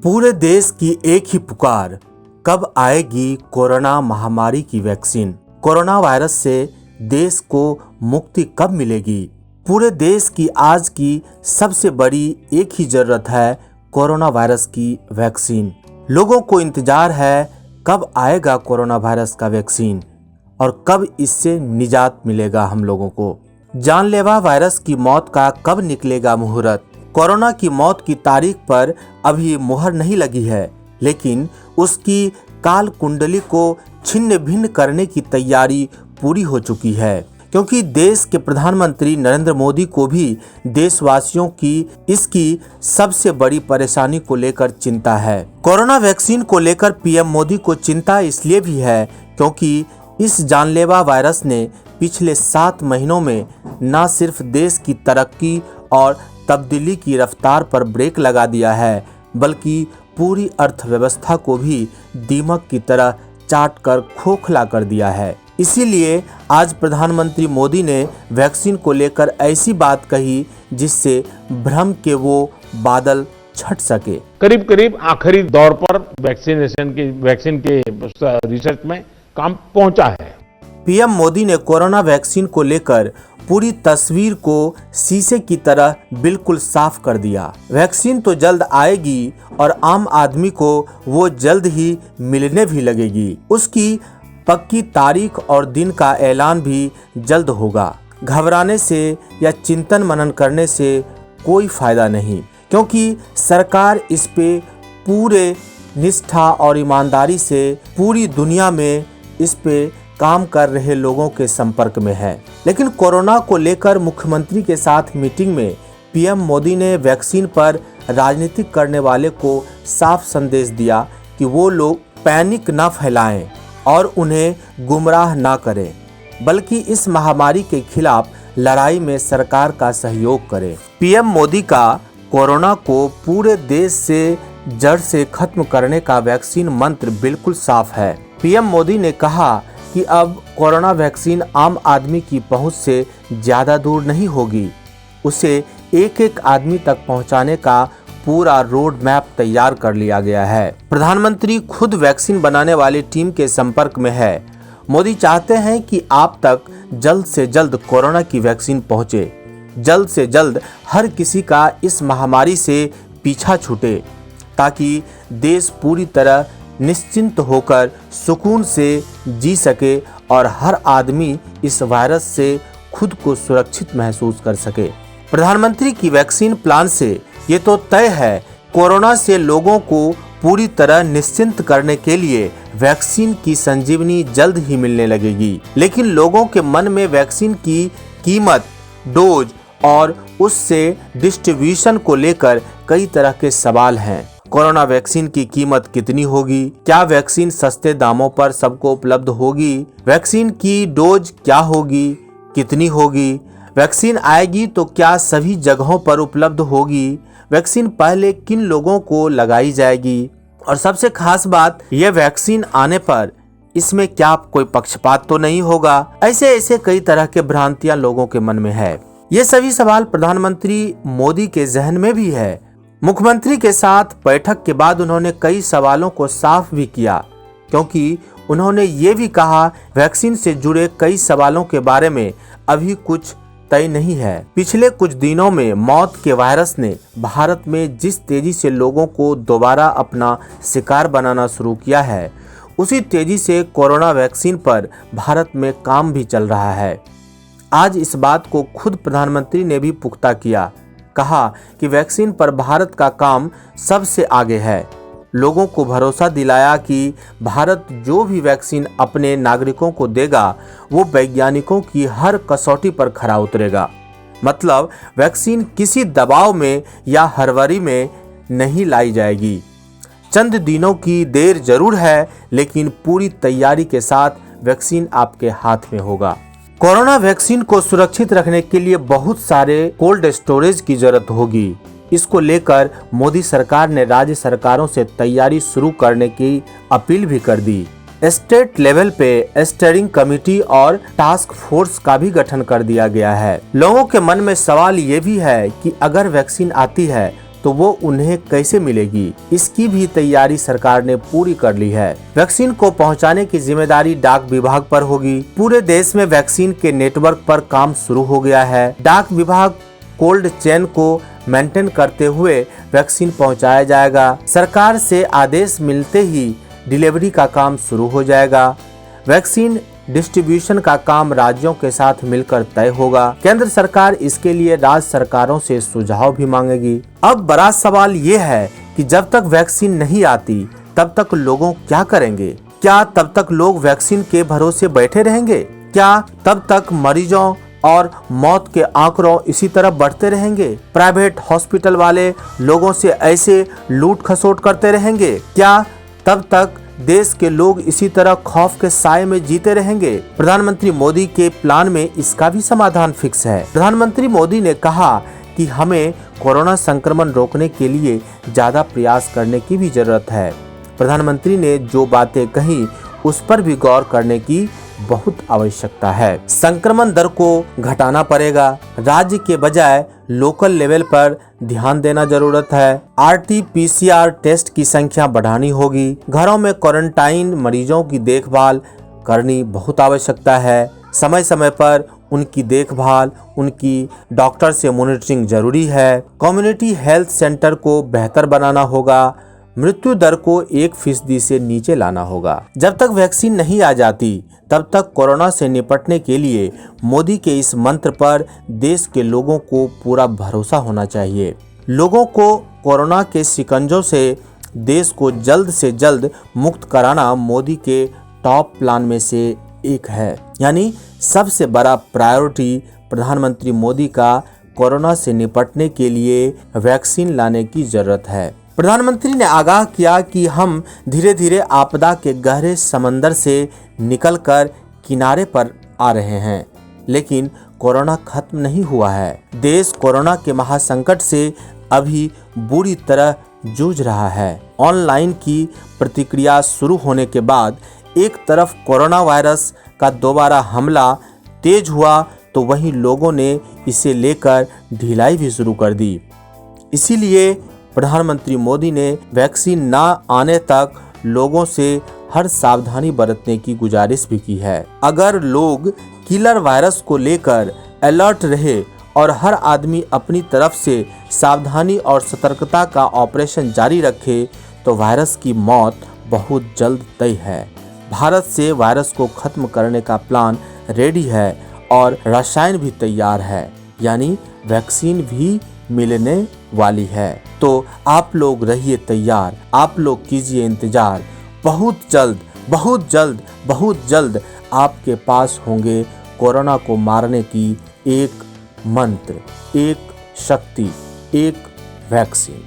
पूरे देश की एक ही पुकार, कब आएगी कोरोना महामारी की वैक्सीन। कोरोना वायरस से देश को मुक्ति कब मिलेगी। पूरे देश की आज की सबसे बड़ी एक ही जरूरत है, कोरोना वायरस की वैक्सीन। लोगों को इंतजार है कब आएगा कोरोना वायरस का वैक्सीन और कब इससे निजात मिलेगा हम लोगों को। जानलेवा वायरस की मौत का कब निकलेगा मुहूर्त। कोरोना की मौत की तारीख पर अभी मुहर नहीं लगी है, लेकिन उसकी काल कुंडली को छिन्न भिन्न करने की तैयारी पूरी हो चुकी है, क्योंकि देश के प्रधानमंत्री नरेंद्र मोदी को भी देशवासियों की इसकी सबसे बड़ी परेशानी को लेकर चिंता है। कोरोना वैक्सीन को लेकर पीएम मोदी को चिंता इसलिए भी है क्योंकि इस जानलेवा वायरस ने पिछले 7 महीनों में न सिर्फ देश की तरक्की और तब्दीली की रफ्तार पर ब्रेक लगा दिया है, बल्कि पूरी अर्थव्यवस्था को भी दीमक की तरह चाट कर खोखला कर दिया है। इसीलिए आज प्रधानमंत्री मोदी ने वैक्सीन को लेकर ऐसी बात कही जिससे भ्रम के वो बादल छट सके। करीब करीब आखिरी दौर पर वैक्सीन के रिसर्च में काम पहुंचा है। पीएम मोदी ने कोरोना वैक्सीन को लेकर पूरी तस्वीर को शीशे की तरह बिल्कुल साफ कर दिया। वैक्सीन तो जल्द आएगी और आम आदमी को वो जल्द ही मिलने भी लगेगी। उसकी पक्की तारीख और दिन का ऐलान भी जल्द होगा। घबराने से या चिंतन मनन करने से कोई फायदा नहीं, क्योंकि सरकार इस पे पूरे निष्ठा और ईमानदारी से पूरी दुनिया में इस पे काम कर रहे लोगों के संपर्क में है। लेकिन कोरोना को लेकर मुख्यमंत्री के साथ मीटिंग में पीएम मोदी ने वैक्सीन पर राजनीतिक करने वाले को साफ संदेश दिया कि वो लोग पैनिक न फैलाएं और उन्हें गुमराह न करें, बल्कि इस महामारी के खिलाफ लड़ाई में सरकार का सहयोग करें। पीएम मोदी का कोरोना को पूरे देश से जड़ से खत्म करने का वैक्सीन मंत्र बिल्कुल साफ है। पीएम मोदी ने कहा कि अब कोरोना वैक्सीन आम आदमी की पहुंच से ज़्यादा दूर नहीं होगी। उसे एक एक आदमी तक पहुंचाने का पूरा रोड मैप तैयार कर लिया गया है। प्रधानमंत्री खुद वैक्सीन बनाने वाली टीम के संपर्क में है। मोदी चाहते हैं कि आप तक जल्द से जल्द कोरोना की वैक्सीन पहुंचे, जल्द से जल्द हर किसी का इस महामारी से पीछा छूटे, ताकि देश पूरी तरह निश्चिंत होकर सुकून से जी सके और हर आदमी इस वायरस से खुद को सुरक्षित महसूस कर सके। प्रधानमंत्री की वैक्सीन प्लान से ये तो तय है, कोरोना से लोगों को पूरी तरह निश्चिंत करने के लिए वैक्सीन की संजीवनी जल्द ही मिलने लगेगी। लेकिन लोगों के मन में वैक्सीन की कीमत, डोज और उससे डिस्ट्रीब्यूशन को लेकर कई तरह के सवाल हैं। कोरोना वैक्सीन की कीमत कितनी होगी? क्या वैक्सीन सस्ते दामों पर सबको उपलब्ध होगी? वैक्सीन की डोज क्या होगी? कितनी होगी? वैक्सीन आएगी तो क्या सभी जगहों पर उपलब्ध होगी? वैक्सीन पहले किन लोगों को लगाई जाएगी? और सबसे खास बात, यह वैक्सीन आने पर इसमें क्या कोई पक्षपात तो नहीं होगा? ऐसे कई तरह के भ्रांतियां लोगों के मन में है। ये सभी सवाल प्रधानमंत्री मोदी के जहन में भी है। मुख्यमंत्री के साथ बैठक के बाद उन्होंने कई सवालों को साफ भी किया, क्योंकि उन्होंने ये भी कहा वैक्सीन से जुड़े कई सवालों के बारे में अभी कुछ तय नहीं है। पिछले कुछ दिनों में मौत के वायरस ने भारत में जिस तेजी से लोगों को दोबारा अपना शिकार बनाना शुरू किया है, उसी तेजी से कोरोना वैक्सीन पर भारत में काम भी चल रहा है। आज इस बात को खुद प्रधानमंत्री ने भी पुख्ता किया, कहा कि वैक्सीन पर भारत का काम सबसे आगे है। लोगों को भरोसा दिलाया कि भारत जो भी वैक्सीन अपने नागरिकों को देगा, वो वैज्ञानिकों की हर कसौटी पर खरा उतरेगा। मतलब वैक्सीन किसी दबाव में या हड़बड़ी में नहीं लाई जाएगी। चंद दिनों की देर जरूर है, लेकिन पूरी तैयारी के साथ वैक्सीन आपके हाथ में होगा। कोरोना वैक्सीन को सुरक्षित रखने के लिए बहुत सारे कोल्ड स्टोरेज की जरूरत होगी। इसको लेकर मोदी सरकार ने राज्य सरकारों से तैयारी शुरू करने की अपील भी कर दी। स्टेट लेवल पे स्टीयरिंग कमेटी और टास्क फोर्स का भी गठन कर दिया गया है। लोगों के मन में सवाल ये भी है कि अगर वैक्सीन आती है तो वो उन्हें कैसे मिलेगी, इसकी भी तैयारी सरकार ने पूरी कर ली है। वैक्सीन को पहुंचाने की जिम्मेदारी डाक विभाग पर होगी। पूरे देश में वैक्सीन के नेटवर्क पर काम शुरू हो गया है। डाक विभाग कोल्ड चेन को मेंटेन करते हुए वैक्सीन पहुंचाया जाएगा। सरकार से आदेश मिलते ही डिलीवरी का काम शुरू हो जाएगा। वैक्सीन डिस्ट्रीब्यूशन का काम राज्यों के साथ मिलकर तय होगा। केंद्र सरकार इसके लिए राज्य सरकारों से सुझाव भी मांगेगी। अब बड़ा सवाल ये है कि जब तक वैक्सीन नहीं आती तब तक लोगों क्या करेंगे? क्या तब तक लोग वैक्सीन के भरोसे बैठे रहेंगे? क्या तब तक मरीजों और मौत के आंकड़ों इसी तरह बढ़ते रहेंगे? प्राइवेट हॉस्पिटल वाले लोगों से ऐसे लूट खसोट करते रहेंगे? क्या तब तक देश के लोग इसी तरह खौफ के साए में जीते रहेंगे? प्रधानमंत्री मोदी के प्लान में इसका भी समाधान फिक्स है। प्रधानमंत्री मोदी ने कहा कि हमें कोरोना संक्रमण रोकने के लिए ज्यादा प्रयास करने की भी जरूरत है। प्रधानमंत्री ने जो बातें कही उस पर भी गौर करने की बहुत आवश्यकता है। संक्रमण दर को घटाना पड़ेगा। राज्य के बजाय लोकल लेवल पर ध्यान देना जरूरत है। RT-PCR टेस्ट की संख्या बढ़ानी होगी। घरों में क्वारंटाइन मरीजों की देखभाल करनी बहुत आवश्यकता है। समय समय पर उनकी देखभाल, उनकी डॉक्टर से मॉनिटरिंग जरूरी है। कम्युनिटी हेल्थ सेंटर को बेहतर बनाना होगा। मृत्यु दर को 1% से नीचे लाना होगा। जब तक वैक्सीन नहीं आ जाती तब तक कोरोना से निपटने के लिए मोदी के इस मंत्र पर देश के लोगों को पूरा भरोसा होना चाहिए। लोगों को कोरोना के शिकंजों से देश को जल्द से जल्द मुक्त कराना मोदी के टॉप प्लान में से एक है। यानी सबसे बड़ा प्रायोरिटी प्रधानमंत्री मोदी का कोरोना से निपटने के लिए वैक्सीन लाने की जरूरत है। प्रधानमंत्री ने आगाह किया कि हम धीरे धीरे आपदा के गहरे समंदर से निकलकर किनारे पर आ रहे हैं, लेकिन कोरोना खत्म नहीं हुआ है। देश कोरोना के महासंकट से अभी बुरी तरह जूझ रहा है। ऑनलाइन की प्रतिक्रिया शुरू होने के बाद एक तरफ कोरोना वायरस का दोबारा हमला तेज हुआ तो वहीं लोगों ने इसे लेकर ढिलाई भी शुरू कर दी। इसीलिए प्रधानमंत्री मोदी ने वैक्सीन न आने तक लोगों से हर सावधानी बरतने की गुजारिश भी की है। अगर लोग किलर वायरस को लेकर अलर्ट रहे और हर आदमी अपनी तरफ से सावधानी और सतर्कता का ऑपरेशन जारी रखे तो वायरस की मौत बहुत जल्द तय है। भारत से वायरस को खत्म करने का प्लान रेडी है और रसायन भी तैयार है, यानी वैक्सीन भी मिलने वाली है। तो आप लोग रहिए तैयार, आप लोग कीजिए इंतजार। बहुत जल्द बहुत जल्द बहुत जल्द आपके पास होंगे कोरोना को मारने की एक मंत्र, एक शक्ति, एक वैक्सीन।